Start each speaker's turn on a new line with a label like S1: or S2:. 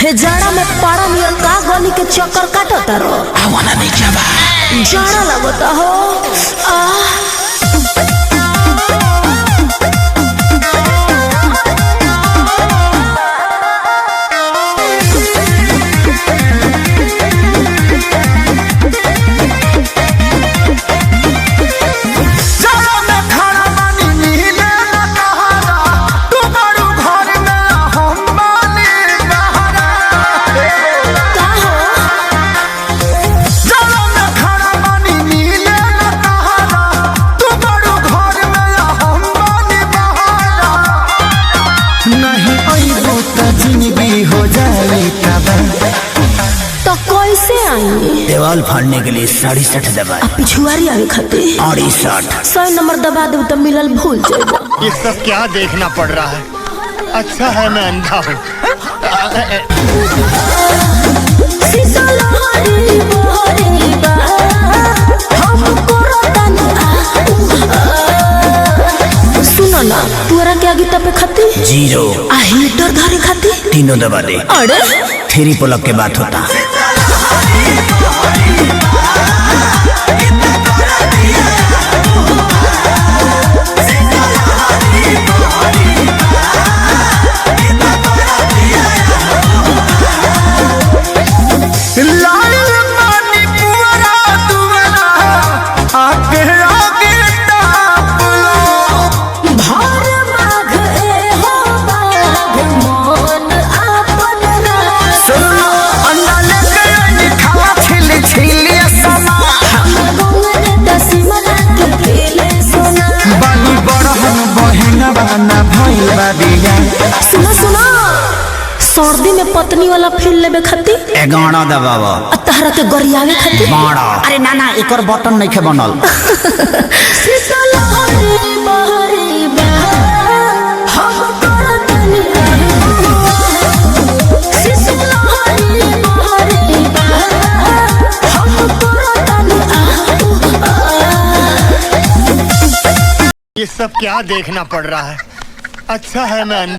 S1: हे जाड़ा में पारा नियर का गली के चक्कर काटता रो
S2: आवाना नहीं क्या बा
S1: जाड़ा लगता हो तो कैसे आई
S2: देवाल फाड़ने के लिए 67 दबा
S1: पिछुआरी आवे खातिर
S2: 68
S1: 100 नंबर दबा दे तो मिलल भूल जाएगा।
S3: ये सब क्या देखना पड़ रहा है। अच्छा है मैं अंधा हूँ। सुनो ना तुअरा के आगे तपे खातिर
S2: 0
S1: आ हीटर धरे खातिर
S2: तीनों दबा दे।
S1: अरे
S2: 3 पुलक के बात होता
S1: सुनो सुनो सर्दी में पत्नी वाला फील लेबे खातिर
S2: 11 दबावा
S1: तहरा के गरियावे खातिर
S2: 12 अरे ना ना एकर बटन नहीं खे बनल
S3: ये सब क्या देखना पड़ रहा है। अच्छा है मैं